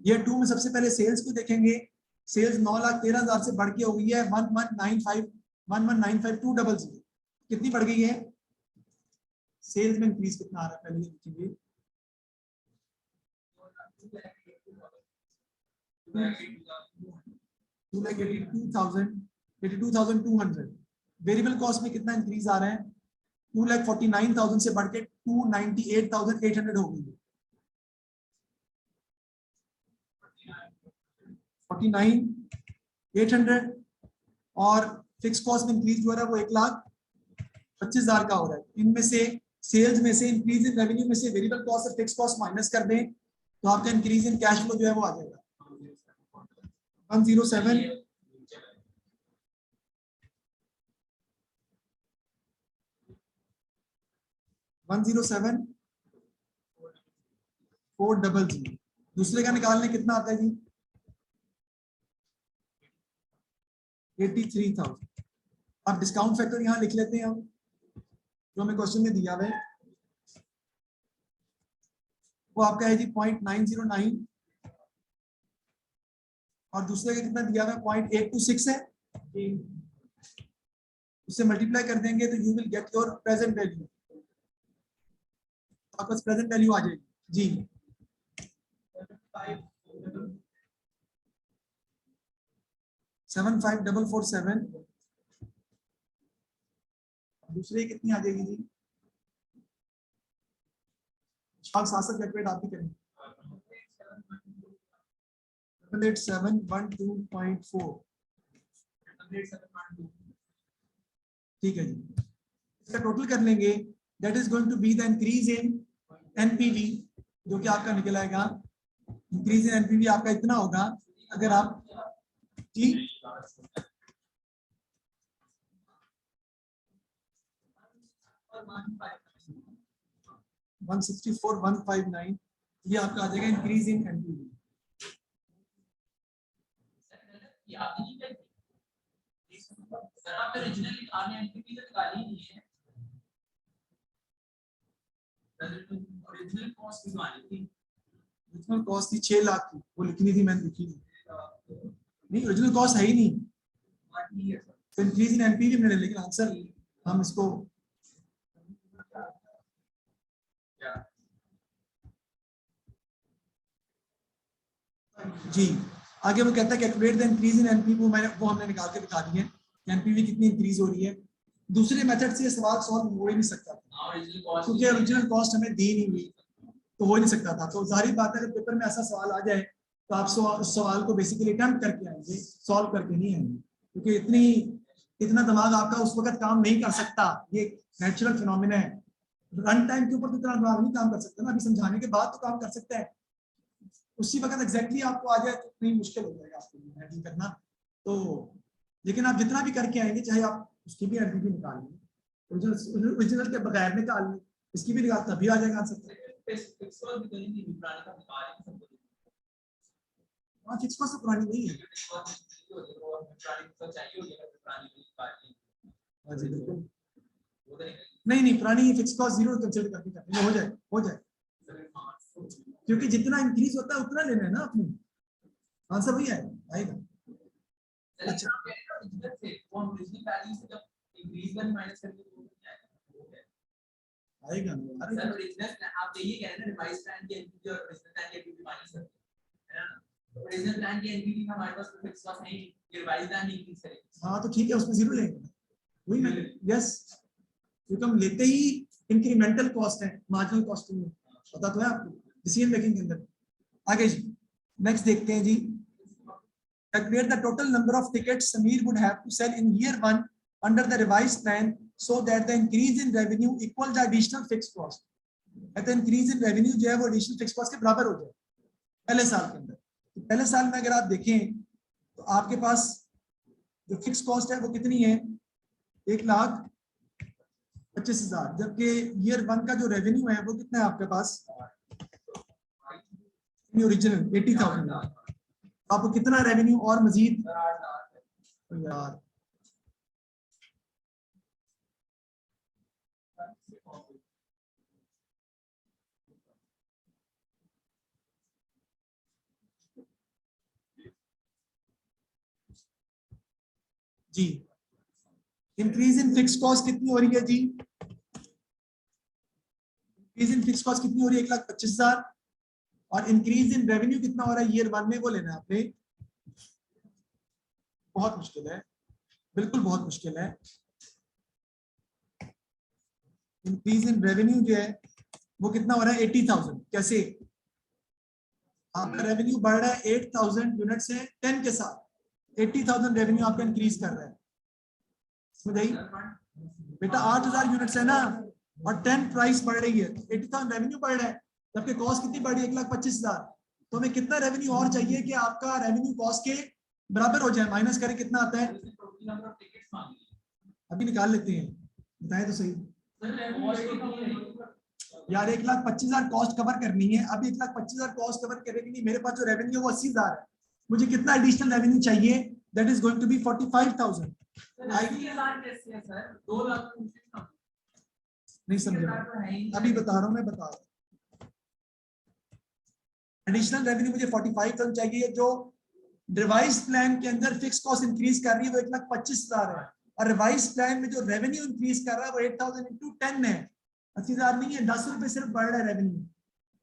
ईयर 2 में सबसे पहले सेल्स को देखेंगे, सेल्स 9,13,000 से बढ़ के हो गई है 11,95,200। कितनी बढ़ गई है, सेल्स में इंक्रीज कितना आ रहा है पहले ये देखेंगे, 82,200। वेरिएबल कॉस्ट में कितना इंक्रीज आ रहा है, 2,49,000 से बढ़ के 2,98,800 हो गई है, 49,800। और फिक्स कॉस्ट में इंक्रीज हो रहा है वो 1,25,000 का हो रहा है। इनमें से सेल्स में से इंक्रीज इन रेवेन्यू में से वेरिएबल कॉस्ट और फिक्स कॉस्ट माइनस कर दें तो आपका इंक्रीज इन कैश फ्लो जो है वो आ जाएगा 107 400। दूसरे का निकालने कितना आता है जी, 83,000। अब डिस्काउंट फैक्टर यहाँ लिख लेते हैं हम, जो हमें क्वेश्चन में दिया हुआ है, वो आपका है जी 0.909 और दूसरे का कितना दिया हुआ है 0.826 है, उससे मल्टीप्लाई कर देंगे तो you will get your present value, आपका प्रेजेंट वैल्यू आ जाएगी जी 75,447। दूसरे कितनी आ जाएगी जी, सासठ कैलकुलेट आप ही करेंगे, 78712.4। ठीक है जी, इसका टोटल कर लेंगे, that is going to be the increase in NPV, जो कि आपका निकल आएगा, इंक्रीज इन एनपीवी आपका इतना होगा, अगर आप जी 164,159, ये आपका आ जाएगा increase in NPV. Original cost भी आनी थी, ओरिजिनल कॉस्ट थी 6 लाख की, वो लिखनी थी, मैंने लिखी नहीं, ओरिजिनल कॉस्ट है ही नहीं। तो इंक्रीज इन एनपीवी मैंने, लेकिन आंसर हम इसको जी आगे वो कहता है calculate the increase in NPV, वो हमने निकाल के दिखा दी है, एनपीवी कितनी इंक्रीज हो रही है। दूसरे मेथड से ये सवाल सॉल्व हो ही नहीं सकता क्योंकि ओरिजिनल कॉस्ट हमें दी नहीं हुई, तो हो नहीं सकता था। तो जाहिर बात है, अगर पेपर में ऐसा सवाल आ जाए तो आप उस सवाल को बेसिकली अटेम्प्ट करके आएंगे, सॉल्व करके नहीं आएंगे, क्योंकि इतना दिमाग आपका उस वक्त काम नहीं कर सकता, ये नेचुरल फिनोमिना है। रन टाइम के ऊपर तो इतना दिमाग नहीं काम कर सकता ना, अभी समझाने के बाद तो काम कर सकता है, उसी वक्त एग्जैक्टली आपको आ जाए तो इतनी मुश्किल हो जाएगा आपके लिए हैंडल करना। तो लेकिन आप जितना भी करके आएंगे, चाहे आप उसकी भी एनपीवी निकाल लें, ओरिजिनल के बगैर निकाल लें, इसकी भी निकाल, तभी आ जाएगा आंसर। हाँ, फिक्स कॉस्ट तो पुरानी नहीं है। हाँ जी बिल्कुल, नहीं नहीं, पुरानी फिक्स कॉस्ट जीरो कंसीडर करनी, हो जाए हो जाए, क्योंकि जितना इंक्रीज होता है उतना लेना है ना आपने, आंसर वही आएगा। अच्छा आएगा ना, अरे ओरिजिनल आप ये कह रहे हैं रिवाइज प्लान की एनपीवी और ओरिजिनल प्लान की एनपीवी माइनस करते हैं, ओरिजिनल प्लान की एनपीवी का हमारे पास फिक्स कॉस्ट नहीं, ये रिवाइज प्लान नहीं इंक्रीज करेगा। हाँ तो ठीक है, उसमें जीरो लेंगे, वही ना, यस, क्योंकि हम लेते ही इंक्रीमेंटल कॉस्ट है, मार्जिनल कॉस्टिंग में, पता तो है आपको डिसीजन मेकिंग के अंदर। आगे जी नेक्स्ट देखते हैं जी, calculate the total number of tickets Sameer would have to sell in year 1 under the revised plan so that the increase in revenue equals the additional fixed cost। कहते हैं increase in revenue जो है वो additional fixed cost के बराबर हो जाए पहले साल के अंदर। तो पहले साल में अगर आप देखें तो आपके पास जो फिक्स कॉस्ट है वो कितनी है, 1,25,000, जबकि ईयर 1 का जो रेवेन्यू है वो कितना है आपके पास, ओरिजिनल 80,000। आपको कितना रेवेन्यू और मजीद, यार जी, इंक्रीज इन फिक्स कॉस्ट कितनी हो रही है जी, इंक्रीज इन फिक्स कॉस्ट कितनी हो रही है, 1,25,000, और इंक्रीज इन रेवेन्यू कितना हो रहा है ईयर 1 में, वो लेना है आपने। बहुत मुश्किल है, बिल्कुल बहुत मुश्किल है। इंक्रीज इन रेवेन्यू जो है वो कितना हो रहा है, 80,000। कैसे, आपका रेवेन्यू बढ़ रहा है 8,000 यूनिट से 10 के साथ, 80,000 रेवेन्यू आपका इंक्रीज कर रहा है, समझ आई बेटा, 8,000 यूनिट्स है ना, और 10 प्राइस बढ़ रही है, 80,000 रेवेन्यू बढ़ रहा है, जबकि कॉस्ट कितनी बढ़ रही है, 1,25,000। तो हमें कितना रेवेन्यू और चाहिए कि आपका रेवेन्यू कॉस्ट के बराबर हो जाए, माइनस करें कितना आता है, अभी निकाल लेते हैं, बताएं तो सही यार। 1,25,000 कॉस्ट कवर करनी है, अभी 1,25,000 कॉस्ट कवर करेगी नहीं, मेरे पास जो रेवेन्यू है वो 80,000 है, मुझे कितना एडिशनल रेवेन्यू चाहिए, that is going to be 45,000। नहीं समझा, अभी बता रहा हूँ, मैं बता रहा हूँ, एडिशनल रेवेन्यू मुझे 45,000 चाहिए, जो रिवाइज प्लान के अंदर फिक्स कॉस्ट इंक्रीज कर रही है वो 1,25,000 है, और रिवाइज प्लान में जो रेवेन्यू इंक्रीज कर रहा है वो 8,000 इंटू 10 है, 80,000 नहीं है, 10 रुपए सिर्फ बढ़ रहा है रेवेन्यू।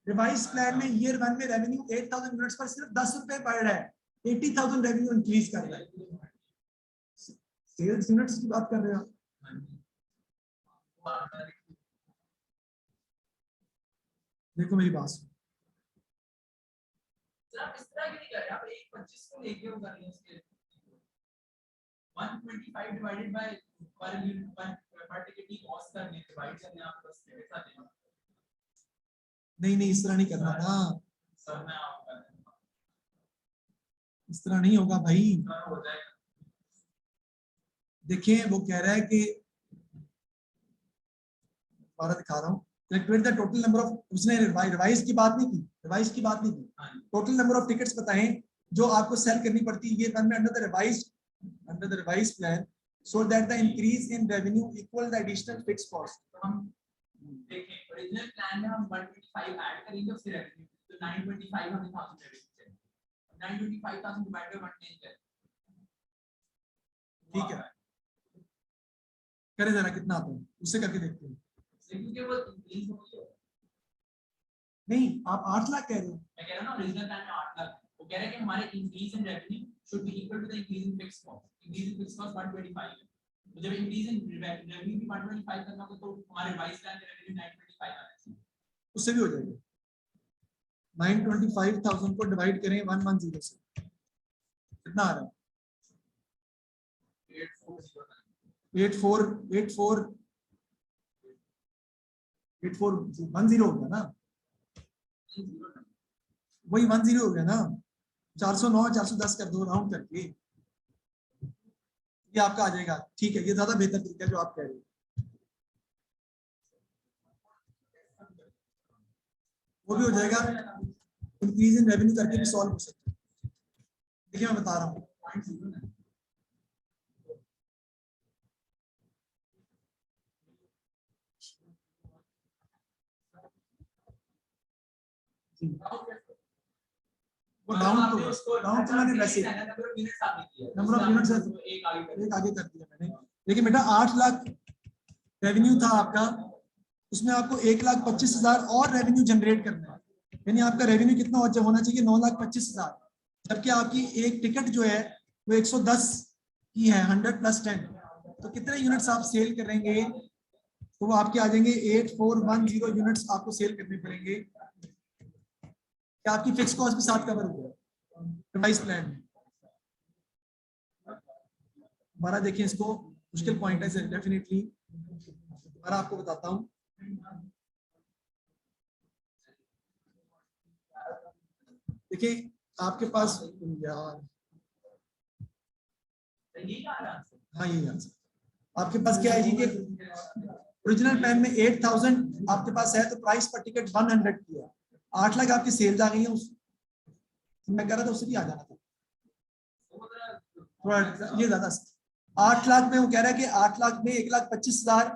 रिवाइज प्लान में ईयर 1 में रेवेन्यू 8,000 यूनिट्स पर सिर्फ 10 रुपए बढ़ रहा है, 80,000 रेवेन्यू इंक्रीज कर रहा है। सेल्स यूनिट्स की बात कर रहे हो, देखो मेरी बात सुनो, इस तरह की नहीं कर रहे आप, 1,25 को लेके वो कर रहे हैं, उसके 125 डिवाइडेड बाय पर यूनिट पर टिकट की कॉस्ट करनी है, डिवाइड करने आप बस टिकट आते हैं। नहीं नहीं इस तरह नहीं करना था सर, मैं आपको इस तरह नहीं होगा भाई। हो जाएगा, देखिए वो कह रहा है कि दोबारा दिखा रहा हूँ, calculate the total number of, उसने रिवाइज की बात नहीं की, रिवाइज की बात नहीं की, टोटल नंबर ऑफ टिकट्स बताएं जो आपको सेल करनी पड़ती है ये में under the revise plan, so that the increase in revenue equal the additional fix cost. तो हम देखें ओरिजिनल प्लान में हम 125 ऐड करेंगे उसके रेवेन्यू, तो 925 हमें 1000 रेवेन्यू चाहिए, 925,000 डिवाइडेड बाय 1 नहीं है, ठीक है, करें जरा कितना आता है उससे करके देखते हैं। क्योंकि वो इंक्रीज हो गई है। नहीं, आप 8 लाख कह रहे हो। मैं कह रहा हूं ना ओरिजिनल प्लान में 8 लाख, वो कह रहे हैं कि हमारे increase in revenue should be equal to the increase in fixed cost, increase in fixed cost 125 है, तो जब इंक्रीज इन रेवेन्यू भी 125 करना होगा तो हमारे वाइस प्लान में रेवेन्यू 925 आना चाहिए, उससे भी हो जाएगा। 925,000 को डिवाइड करें 110 से, कितना आ रहा है? 8410 हो गया ना, वही 10 हो गया ना, 409 410 कर दो राउंड करके, ये आपका आ जाएगा। ठीक है, ये ज्यादा बेहतर तरीका है जो आप कह रहे हो, वो भी हो जाएगा। इंक्रीज इन रेवेन्यू करके भी सॉल्व हो सकता है। देखिए मैं बता रहा हूँ, वो डाउन तो मैंने वैसे नंबर ऑफ यूनिट्स एक आगे कर दिया मैंने। लेकिन बेटा 8 लाख रेवेन्यू था आपका, उसमें आपको 1,25,000 और रेवेन्यू जनरेट करना है, यानी आपका रेवेन्यू कितना होना चाहिए? 9,25,000, जबकि आपकी एक टिकट जो है वो 110 की है, 100 + 10, तो कितने यूनिट्स आप सेल करेंगे? तो वो आपके आ जाएंगे 8410 यूनिट्स आपको सेल करने पड़ेंगे। क्या आपकी फिक्स कॉस्ट भी साथ कवर हो गया रिवाइज प्लान में? हमारा देखिए, इसको मुश्किल पॉइंट है डेफिनेटली, हमारा आपको बताता हूँ। देखिए आपके पास यार, हाँ यही आंसर आपके पास क्या है जी कि ओरिजिनल प्लान में 8,000 आपके पास है, तो प्राइस पर टिकट 100 की है, 8 लाख आपकी सेल्स आ गई है, उस मैं कह रहा था उससे भी आ जाना था थोड़ा, ये ज्यादा 8 लाख में वो कह रहा है कि 8 लाख में 1,25,000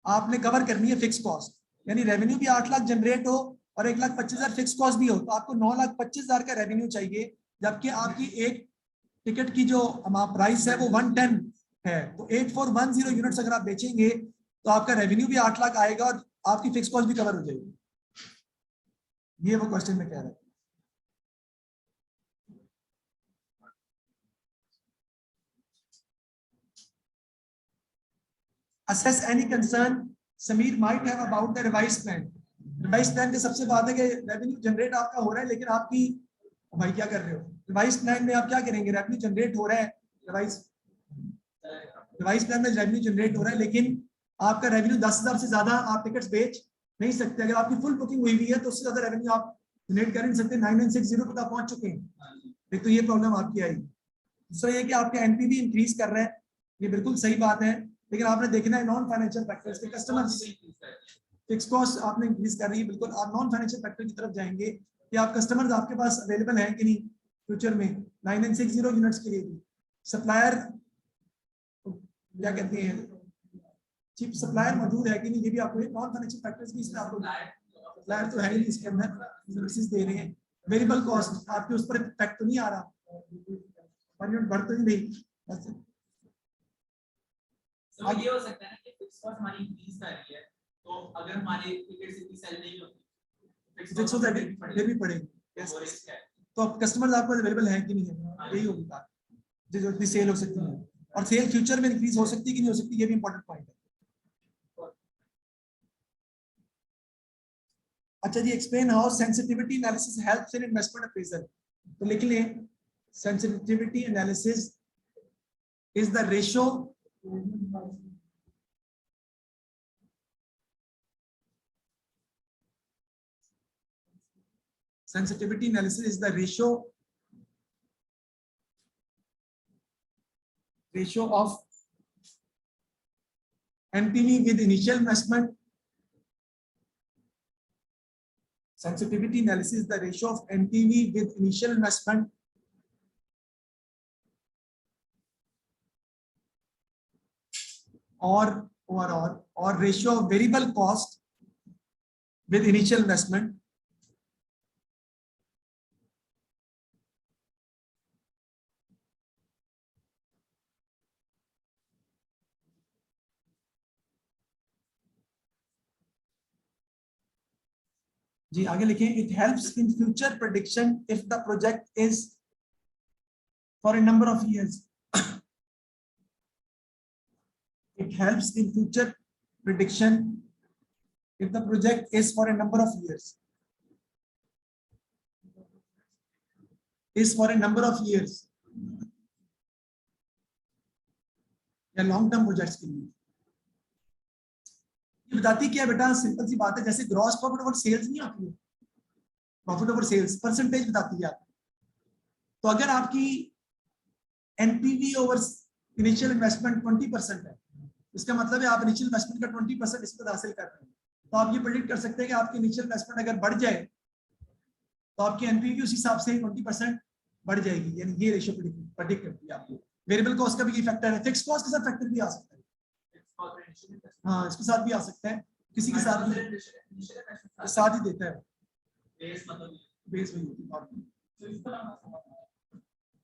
आपने कवर करनी है फिक्स कॉस्ट, यानी रेवेन्यू भी 8 लाख जनरेट हो और 1,25,000 फिक्स कॉस्ट भी हो, तो आपको 9,25,000 का रेवेन्यू चाहिए, जबकि आपकी एक टिकट की जो प्राइस है वो 110 है, तो 8410 यूनिट्स अगर आप बेचेंगे तो आपका रेवेन्यू भी 8 लाख आएगा और आपकी फिक्स कॉस्ट भी कवर हो जाएगी। ये वो क्वेश्चन में कह रहा है। Assess any concern Sameer might have about the revised plan. Revise plan के सबसे बात है कि रेवेन्यू जनरेट आपका हो रहा है, लेकिन आपकी भाई क्या कर रहे हो? रिवाइज प्लान में आप क्या करेंगे? रेवेन्यू जनरेट हो रहा है, रिवाइज प्लान में रेवेन्यू जनरेट हो रहा है, लेकिन आपका रेवेन्यू 10,000 से ज्यादा आप टिकट्स बेच नहीं सकते। अगर आपकी फुल बुकिंग हुई हुई है तो उससे ज्यादा रेवेन्यू आप जनरेट कर नहीं सकते। 9960 पे आप पहुंच चुके हैं, एक तो ये प्रॉब्लम आपकी आई। दूसरा ये कि आपके एनपीवी इंक्रीज कर रहे हैं, ये बिल्कुल सही बात है, लेकिन आपने देखना है नॉन फाइनेंशियल फैक्टर्स के कस्टमर्स फिक्स कॉस्ट आपने इंक्रीज कर रही है, बिल्कुल आप नॉन फाइनेंशियल फैक्टर की तरफ जाएंगे कि आप कस्टमर्स आपके पास अवेलेबल हैं कि नहीं फ्यूचर में 9960 यूनिट्स के लिए भी। सप्लायर क्या कहते हैं, चीप सप्लायर मौजूद है कि नहीं, ये भी आपको नॉन फाइनेंशियल फैक्टर्स भी इसमें आपको, सप्लायर तो है ही नहीं इसके अंदर, सर्विसेज दे रहे हैं। वेरिएबल कॉस्ट आपके उस पर इफेक्ट तो नहीं आ रहा, पर यूनिट बढ़ तो नहीं रही। तो ये हो सकता है ना कि फिक्स कॉस्ट हमारी इंक्रीज कर रही है, तो अगर हमारे टिकट्स इतनी सेल नहीं होती फिक्स कॉस्ट भी पड़ेगी, तो अब कस्टमर्स आपको अवेलेबल हैं कि नहीं है, यही होगी बात, जो इतनी सेल हो सकती है, और सेल फ्यूचर में इंक्रीज हो सकती है कि नहीं हो सकती, ये भी इंपॉर्टेंट पॉइंट है। अच्छा जी, explain how sensitivity analysis helps in investment appraisal. तो लिख लें, sensitivity analysis is the ratio sensitivity analysis is the ratio of NPV with initial investment. Sensitivity analysis is the ratio of NPV with initial investment or ratio of variable cost with initial investment जी आगे लिखें, it helps in future prediction if the project is for a number of years. It helps in future prediction if the project is for a number of years, is for a number of years या long term projects के लिए। ये बताती क्या है बेटा, simple सी बात है, जैसे ग्रॉस प्रॉफिट ओवर सेल्स नहीं आती है, प्रॉफिट ओवर सेल्स परसेंटेज बताती है आपको। तो अगर आपकी एनपीवी ओवर इनिशियल इन्वेस्टमेंट 20% है, इसका मतलब है आप इनिशियल इन्वेस्टमेंट का 20% इस पर हासिल कर रहे हैं। तो आप ये प्रेडिक्ट कर सकते हैं कि आपकी इनिशियल इन्वेस्टमेंट अगर बढ़ जाए तो आपकी एनपीवी उस हिसाब से 20% बढ़ जाएगी, यानी ये रेशियो प्रेडिक्ट करती है आपको। वेरिएबल कॉस्ट का भी फैक्टर है, फिक्स कॉस्ट के साथ फैक्टर भी आ सकता है, हाँ इसके साथ भी आ सकता है, किसी के साथ भी साथ ही देता है बेस वही होती है।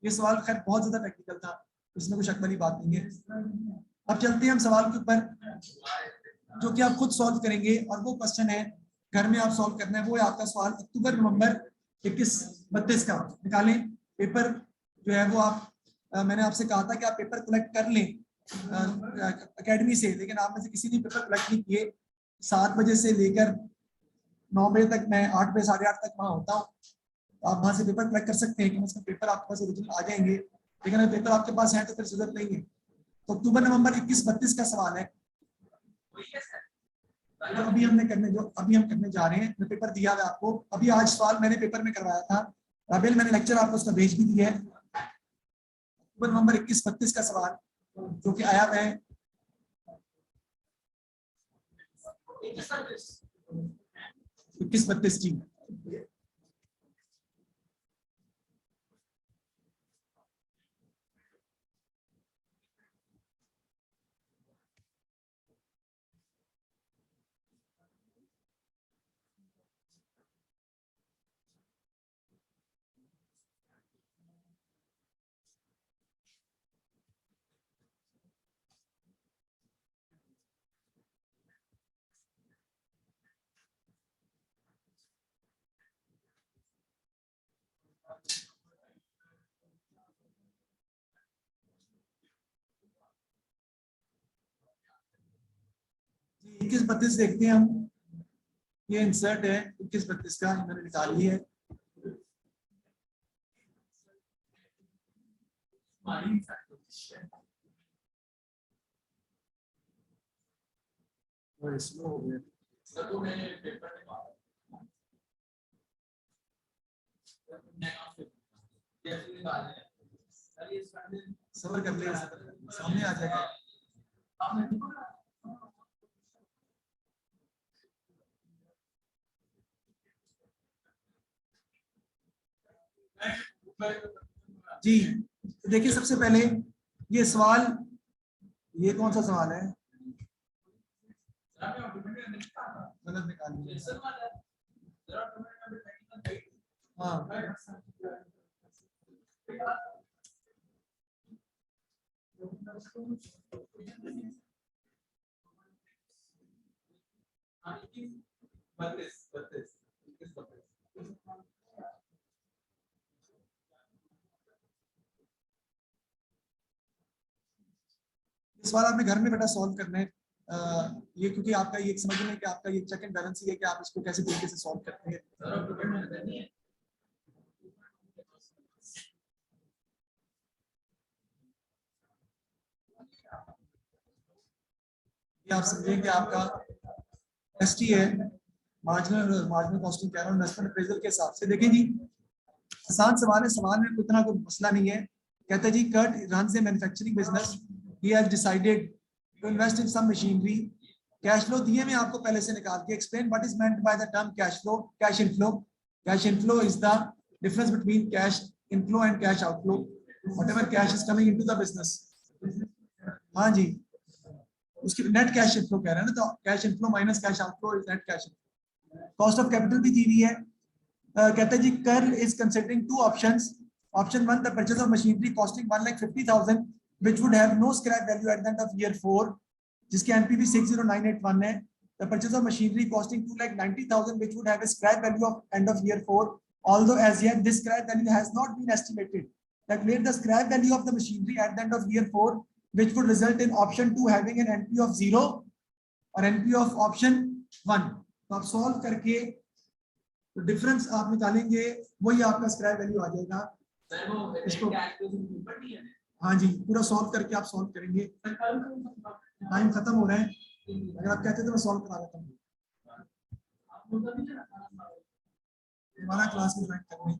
ये सवाल खैर बहुत ज्यादा टेक्निकल था, इसमें कोई शक वाली बात नहीं है। अब चलते हैं हम सवाल के ऊपर जो कि आप खुद सॉल्व करेंगे, और वो क्वेश्चन है घर में आप सॉल्व करना है। वो है आपका सवाल अक्टूबर नवंबर 21-32 का। निकालें पेपर जो है वो आप मैंने आपसे कहा था कि आप पेपर कलेक्ट कर लें एकेडमी से, लेकिन आप में से किसी ने पेपर कलेक्ट नहीं किए। 7 बजे से लेकर 9 बजे तक, मैं 8 बजे 8:30 तक वहाँ होता हूँ, तो आप वहाँ से पेपर कलेक्ट कर सकते हैं कि उसका पेपर आपके पास ओरिजिनल आ जाएंगे। लेकिन अगर पेपर आपके पास है तो फिर जरूरत नहीं है। तो अक्टूबर नवंबर 21-32 का सवाल है, तो अभी हम करने जा रहे हैं। मैं पेपर दिया हुआ आपको, अभी आज सवाल मैंने पेपर में करवाया था, राबेल मैंने लेक्चर आपको उसका भेज भी दिया है। अक्टूबर नवंबर 21-32 का सवाल जो कि आया है 21-32 की। जी 21-32 देखते हैं हम, ये इंसर्ट है 21-32 का, मैंने निकाल लिया है। स्लो हो गया, सबर कर ले, सामने आ जाएगा। जी देखिए, सबसे पहले ये सवाल, ये कौन सा सवाल है, गलत निकाल लिया। हाँ इस बार आपने घर में बेटा सॉल्व करना है। ये क्योंकि आपका ये समझ में कि आपका ये चेक एंड बैलेंस ही है कि आप इसको कैसे तरीके से सॉल्व करते हैं। ये आप समझें कि आपका एसटी है, मार्जिनल कॉस्टिंग कह रहा हूँ, इन्वेस्टमेंट अप्रेजल के हिसाब से। देखें जी, आसान सवाल है, सवाल में इतना कोई मसला नहीं है। कहते हैं जी, Kurt runs a manufacturing business, he has decided to invest in some machinery. Cash flow दिए में आपको पहले से निकाल के, explain what is meant by the term cash flow. Cash inflow, cash inflow is the difference between cash inflow and cash outflow, whatever cash is coming into the business. हाँ जी, उसकी नेट कैश इनफ्लो कह रहे हैं ना, तो cash inflow minus cash outflow is net cash inflow. Cost of capital भी दी हुई है। कहते हैं जी, Kurt is considering 2 options. Option 1, the purchase of machinery costing 1,50,000 which would have no scrap value at the end of year 4, जिसकी NPV 60981 है। the purchase of machinery costing 2,90,000, which would have a scrap value of end of year 4. Although as yet this scrap value has not been estimated. Calculate the scrap value of the machinery at the end of year 4, which would result in option 2 having an NP of 0 और NP of option 1. तो आप solve करके तो difference आप निकालेंगे, वही आपका scrap value आ जाएगा। सर वो इसको कैलकुलेशन ऊपर नहीं है। हाँ जी, पूरा सॉल्व करके आप सॉल्व करेंगे। टाइम खत्म हो रहा है, अगर आप कहते तो मैं सॉल्व करा देता हूँ। हमारा क्लास में ज्वाइन करने